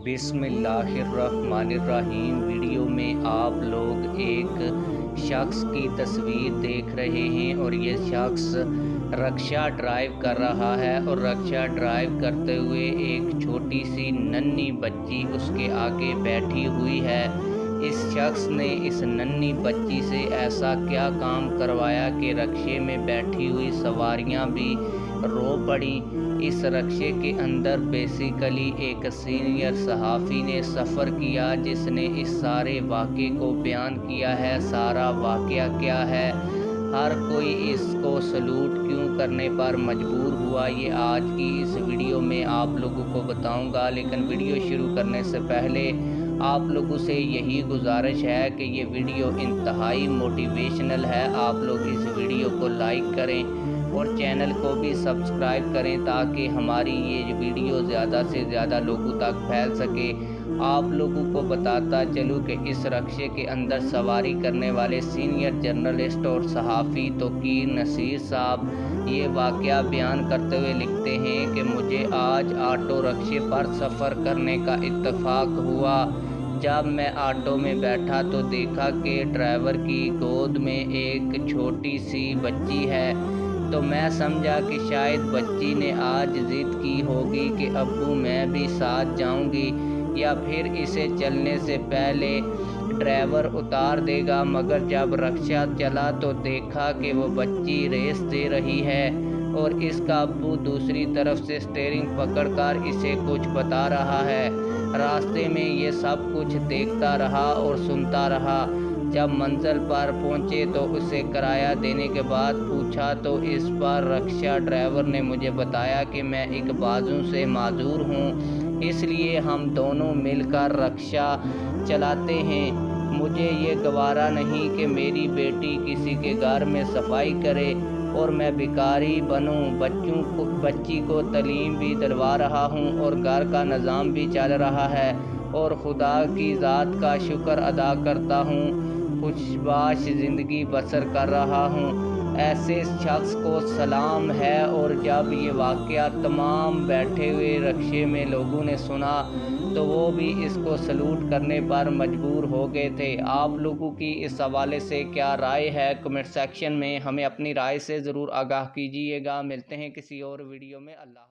बिस्मिल्लाहिर्रहमानिर्रहीम। वीडियो में आप लोग एक शख्स की तस्वीर देख रहे हैं और ये शख्स रक्षा ड्राइव कर रहा है और रक्षा ड्राइव करते हुए एक छोटी सी नन्ही बच्ची उसके आगे बैठी हुई है। इस शख्स ने इस नन्ही बच्ची से ऐसा क्या काम करवाया कि रक्षे में बैठी हुई सवारियां भी रो पड़ी। इस रक्षे के अंदर बेसिकली एक सीनियर सहाफ़ी ने सफ़र किया जिसने इस सारे वाक़े को बयान किया है। सारा वाक़या क्या है, हर कोई इसको सलूट क्यों करने पर मजबूर हुआ, ये आज की इस वीडियो में आप लोगों को बताऊंगा। लेकिन वीडियो शुरू करने से पहले आप लोगों से यही गुजारिश है कि ये वीडियो इंतहाई मोटिवेशनल है। आप लोग इस वीडियो को लाइक करें और चैनल को भी सब्सक्राइब करें ताकि हमारी ये वीडियो ज़्यादा से ज़्यादा लोगों तक फैल सके। आप लोगों को बताता चलूँ कि इस रक्षे के अंदर सवारी करने वाले सीनियर जर्नलिस्ट और सहाफ़ी तौकीर नसीर साहब ये वाक़या बयान करते हुए लिखते हैं कि मुझे आज ऑटो रक्षे पर सफ़र करने का इत्तेफाक हुआ। जब मैं ऑटो में बैठा तो देखा कि ड्राइवर की गोद में एक छोटी सी बच्ची है, तो मैं समझा कि शायद बच्ची ने आज ज़िद की होगी कि अब्बू मैं भी साथ जाऊंगी या फिर इसे चलने से पहले ड्राइवर उतार देगा। मगर जब रक्षा चला तो देखा कि वो बच्ची रेस दे रही है और इसका अब्बू दूसरी तरफ से स्टीयरिंग पकड़कर इसे कुछ बता रहा है। रास्ते में ये सब कुछ देखता रहा और सुनता रहा। जब मंजिल पर पहुंचे तो उसे किराया देने के बाद पूछा तो इस पर रक्षा ड्राइवर ने मुझे बताया कि मैं एक बाजू से माजूर हूं, इसलिए हम दोनों मिलकर रक्षा चलाते हैं। मुझे ये गवारा नहीं कि मेरी बेटी किसी के घर में सफाई करे और मैं भिखारी बनूं। बच्ची को तालीम भी दिलवा रहा हूं और घर का निज़ाम भी चल रहा है और खुदा की ज़ात का शुक्र अदा करता हूँ, खुशबाश ज़िंदगी बसर कर रहा हूँ। ऐसे शख्स को सलाम है। और जब ये वाक़या तमाम बैठे हुए रक्षे में लोगों ने सुना तो वो भी इसको सलूट करने पर मजबूर हो गए थे। आप लोगों की इस हवाले से क्या राय है, कमेंट सेक्शन में हमें अपनी राय से ज़रूर आगाह कीजिएगा। मिलते हैं किसी और वीडियो में। अल्लाह।